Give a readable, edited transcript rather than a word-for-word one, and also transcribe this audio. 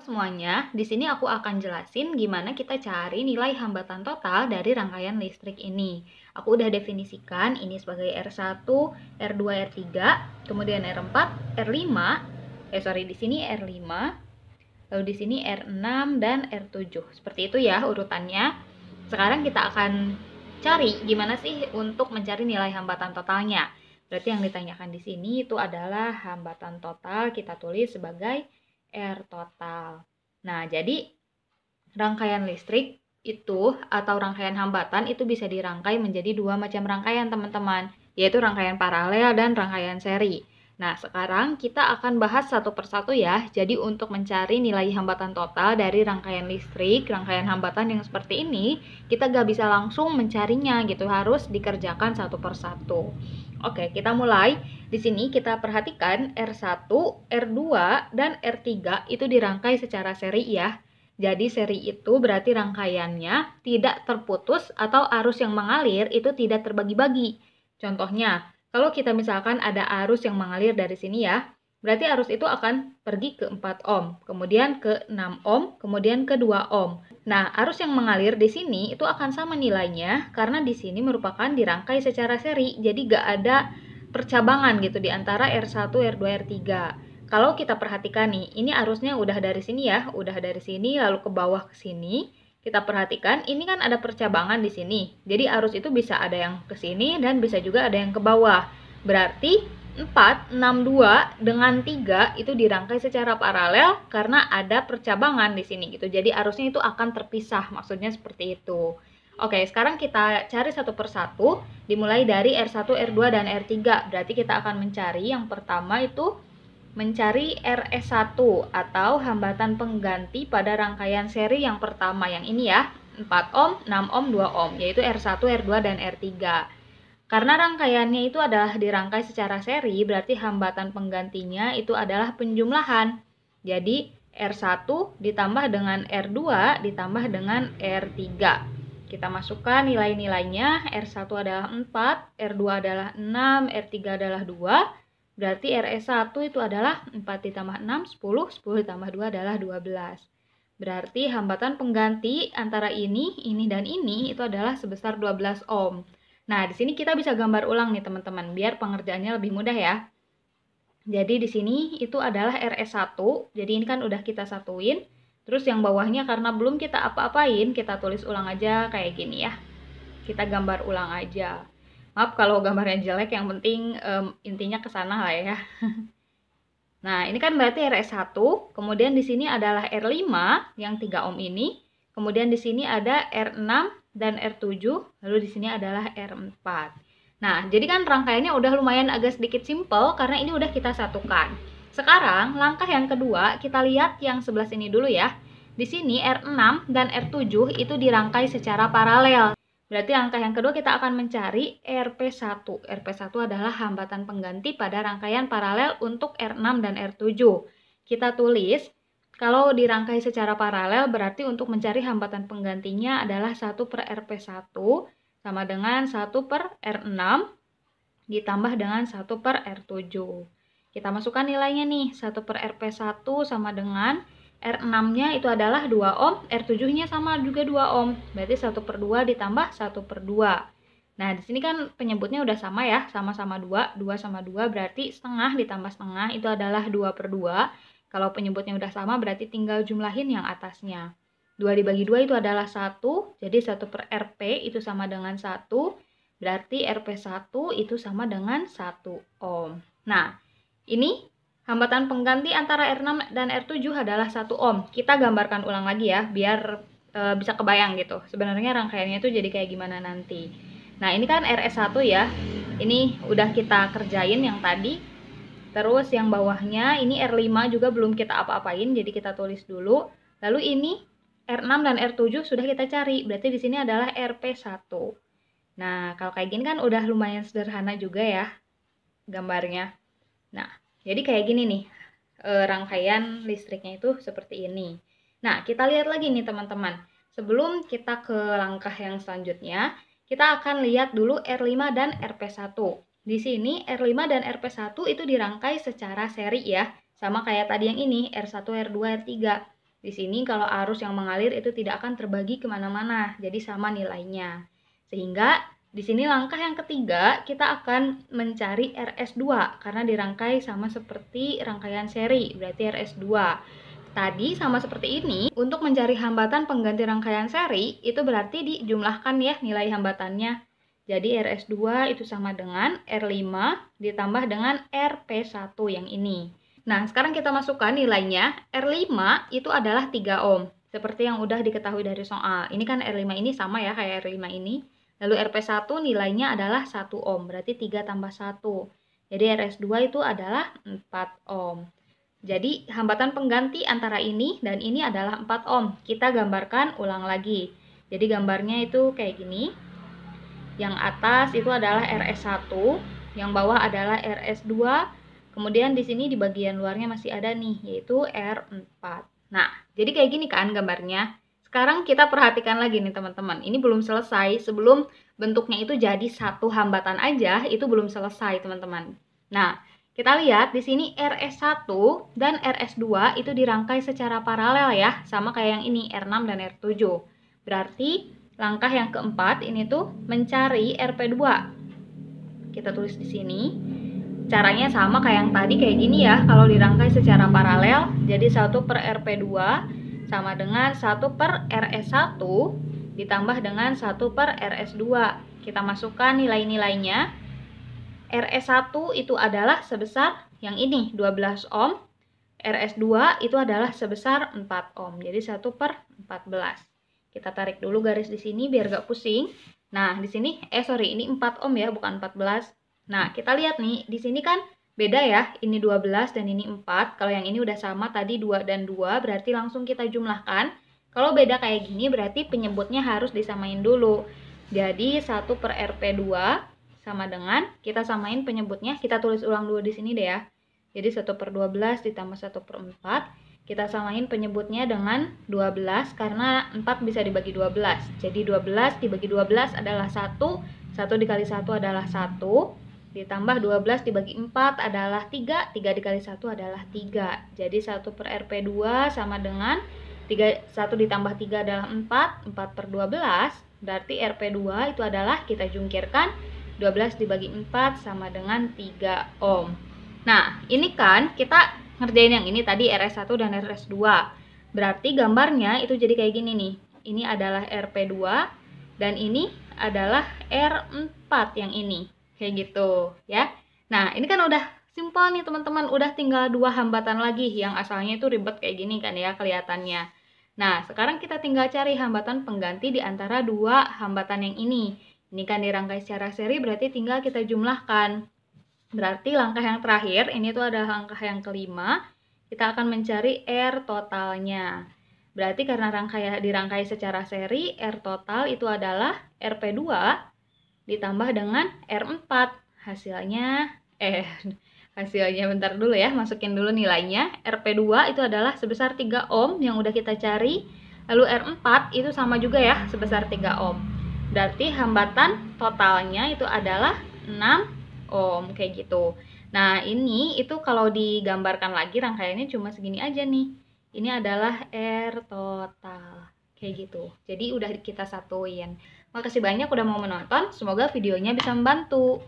Semuanya, di sini aku akan jelasin gimana kita cari nilai hambatan total dari rangkaian listrik ini. Aku udah definisikan ini sebagai R1, R2, R3, kemudian R4, R5, di sini R5, lalu di sini R6 dan R7. Seperti itu ya urutannya. Sekarang kita akan cari gimana sih untuk mencari nilai hambatan totalnya. Berarti yang ditanyakan di sini itu adalah hambatan total, kita tulis sebagai R total. Nah, jadi rangkaian listrik itu atau rangkaian hambatan itu bisa dirangkai menjadi dua macam rangkaian, teman-teman, yaitu rangkaian paralel dan rangkaian seri. Nah, sekarang kita akan bahas satu persatu ya. Jadi untuk mencari nilai hambatan total dari rangkaian listrik, rangkaian hambatan yang seperti ini, kita gak bisa langsung mencarinya gitu, harus dikerjakan satu persatu. Oke, kita mulai. Di sini kita perhatikan R1, R2, dan R3 itu dirangkai secara seri ya. Jadi seri itu berarti rangkaiannya tidak terputus atau arus yang mengalir itu tidak terbagi-bagi. Contohnya, kalau kita misalkan ada arus yang mengalir dari sini ya, berarti arus itu akan pergi ke 4 ohm, kemudian ke 6 ohm, kemudian ke 2 ohm. Nah, arus yang mengalir di sini itu akan sama nilainya karena di sini merupakan dirangkai secara seri, jadi gak ada percabangan gitu di antara R1, R2, R3. Kalau kita perhatikan nih, ini arusnya udah dari sini ya, udah dari sini lalu ke bawah ke sini. Kita perhatikan, ini kan ada percabangan di sini. Jadi arus itu bisa ada yang ke sini dan bisa juga ada yang ke bawah. Berarti 4, 6, 2 dengan 3 itu dirangkai secara paralel karena ada percabangan di sini gitu. Jadi arusnya itu akan terpisah, maksudnya seperti itu. Oke, sekarang kita cari satu persatu, dimulai dari R1, R2, dan R3. Berarti kita akan mencari yang pertama itu mencari RS1 atau hambatan pengganti pada rangkaian seri yang pertama, yang ini ya, 4 ohm, 6 ohm, 2 ohm, yaitu R1, R2, dan R3. Karena rangkaiannya itu adalah dirangkai secara seri, berarti hambatan penggantinya itu adalah penjumlahan. Jadi R1 ditambah dengan R2 ditambah dengan R3. Kita masukkan nilai-nilainya, R1 adalah 4, R2 adalah 6, R3 adalah 2. Berarti RS1 itu adalah 4 ditambah 6, 10, 10 ditambah 2 adalah 12. Berarti hambatan pengganti antara ini dan ini itu adalah sebesar 12 ohm. Nah, di sini kita bisa gambar ulang nih teman-teman, biar pengerjaannya lebih mudah ya. Jadi di sini itu adalah RS1, jadi ini kan udah kita satuin. Terus yang bawahnya karena belum kita apa-apain, kita tulis ulang aja kayak gini ya. Kita gambar ulang aja. Maaf kalau gambarnya jelek, yang penting intinya ke sana lah ya. Nah, ini kan berarti RS1, kemudian di sini adalah R5 yang 3 ohm ini, kemudian di sini ada R6 dan R7, lalu di sini adalah R4. Nah, jadi kan rangkaiannya udah lumayan agak sedikit simple karena ini udah kita satukan. Sekarang, langkah yang kedua, kita lihat yang sebelah sini dulu ya. Di sini R6 dan R7 itu dirangkai secara paralel. Berarti langkah yang kedua kita akan mencari RP1. RP1 adalah hambatan pengganti pada rangkaian paralel untuk R6 dan R7. Kita tulis, kalau dirangkai secara paralel berarti untuk mencari hambatan penggantinya adalah 1 per RP1 sama dengan 1 per R6 ditambah dengan 1 per R7. Kita masukkan nilainya nih, 1 per RP1 sama dengan R6-nya itu adalah 2 ohm, R7-nya sama juga 2 ohm. Berarti 1 per 2 ditambah 1 per 2. Nah, di sini kan penyebutnya udah sama ya, sama-sama 2. 2 sama 2 berarti setengah ditambah setengah itu adalah 2 per 2. Kalau penyebutnya udah sama berarti tinggal jumlahin yang atasnya. 2 dibagi 2 itu adalah 1, jadi 1 per RP itu sama dengan 1, berarti RP1 itu sama dengan 1 ohm. Nah, ini hambatan pengganti antara R6 dan R7 adalah 1 ohm. Kita gambarkan ulang lagi ya, biar bisa kebayang gitu. Sebenarnya rangkaiannya itu jadi kayak gimana nanti. Nah, ini kan RS1 ya. Ini udah kita kerjain yang tadi. Terus yang bawahnya ini R5 juga belum kita apa-apain, jadi kita tulis dulu. Lalu ini R6 dan R7 sudah kita cari, berarti di sini adalah RP1. Nah, kalau kayak gini kan udah lumayan sederhana juga ya gambarnya. Nah, jadi kayak gini nih, rangkaian listriknya itu seperti ini. Nah, kita lihat lagi nih teman-teman. Sebelum kita ke langkah yang selanjutnya, kita akan lihat dulu R5 dan RP1. Di sini R5 dan RP1 itu dirangkai secara seri ya, sama kayak tadi yang ini, R1, R2, R3. Di sini kalau arus yang mengalir itu tidak akan terbagi kemana-mana, jadi sama nilainya. Sehingga di sini langkah yang ketiga, kita akan mencari RS2 karena dirangkai sama seperti rangkaian seri, berarti RS2. Tadi sama seperti ini, untuk mencari hambatan pengganti rangkaian seri, itu berarti dijumlahkan ya nilai hambatannya. Jadi RS2 itu sama dengan R5 ditambah dengan RP1 yang ini. Nah, sekarang kita masukkan nilainya. R5 itu adalah 3 ohm. Seperti yang udah diketahui dari soal. Ini kan R5 ini sama ya kayak R5 ini. Lalu RP1 nilainya adalah 1 ohm. Berarti 3 tambah 1. Jadi RS2 itu adalah 4 ohm. Jadi hambatan pengganti antara ini dan ini adalah 4 ohm. Kita gambarkan ulang lagi. Jadi gambarnya itu kayak gini. Yang atas itu adalah RS1, yang bawah adalah RS2. Kemudian di sini di bagian luarnya masih ada nih, yaitu R4. Nah, jadi kayak gini kan gambarnya. Sekarang kita perhatikan lagi nih teman-teman. Ini belum selesai, sebelum bentuknya itu jadi satu hambatan aja, itu belum selesai teman-teman. Nah, kita lihat di sini RS1 dan RS2 itu dirangkai secara paralel ya, sama kayak yang ini R6 dan R7. Berarti langkah yang keempat ini tuh mencari RP2. Kita tulis di sini. Caranya sama kayak yang tadi kayak gini ya, kalau dirangkai secara paralel, jadi 1 per RP2 sama dengan 1 per RS1 ditambah dengan 1 per RS2. Kita masukkan nilai-nilainya. RS1 itu adalah sebesar yang ini, 12 ohm. RS2 itu adalah sebesar 4 ohm, jadi 1 per 14. Kita tarik dulu garis di sini biar gak pusing. Nah, di sini ini 4 ohm ya, bukan 14. Nah, kita lihat nih, di sini kan beda ya, ini 12 dan ini 4. Kalau yang ini udah sama tadi 2 dan 2, berarti langsung kita jumlahkan. Kalau beda kayak gini berarti penyebutnya harus disamain dulu. Jadi 1 per RP2 sama dengan, kita samain penyebutnya, kita tulis ulang dulu di sini deh ya. Jadi 1 per 12 ditambah 1 per 4. Kita samain penyebutnya dengan 12 karena 4 bisa dibagi 12. Jadi 12 dibagi 12 adalah 1, 1 dikali 1 adalah 1, ditambah 12 dibagi 4 adalah 3, 3 dikali 1 adalah 3. Jadi 1 per RP2 sama dengan 1 ditambah 3 adalah 4, 4 per 12, berarti RP2 itu adalah, kita jungkirkan, 12 dibagi 4 sama dengan 3 ohm. Nah, ini kan kita ngerjain yang ini tadi RS1 dan RS2. Berarti gambarnya itu jadi kayak gini nih. Ini adalah RP2 dan ini adalah R4 yang ini. Kayak gitu ya. Nah, ini kan udah simpel nih teman-teman. Udah tinggal 2 hambatan lagi yang asalnya itu ribet kayak gini kan ya kelihatannya. Nah, sekarang kita tinggal cari hambatan pengganti di antara 2 hambatan yang ini. Ini kan dirangkai secara seri berarti tinggal kita jumlahkan. Berarti langkah yang terakhir, ini tuh adalah langkah yang kelima, kita akan mencari R totalnya. Berarti karena dirangkai secara seri, R total itu adalah RP2 ditambah dengan R4. Hasilnya bentar dulu ya, masukin dulu nilainya. RP2 itu adalah sebesar 3 ohm yang udah kita cari. Lalu R4 itu sama juga ya, sebesar 3 ohm. Berarti hambatan totalnya itu adalah 6 ohm kayak gitu. Nah, ini itu kalau digambarkan lagi rangkaiannya cuma segini aja nih. Ini adalah R total. Kayak gitu. Jadi udah kita satuin. Makasih banyak udah mau menonton. Semoga videonya bisa membantu.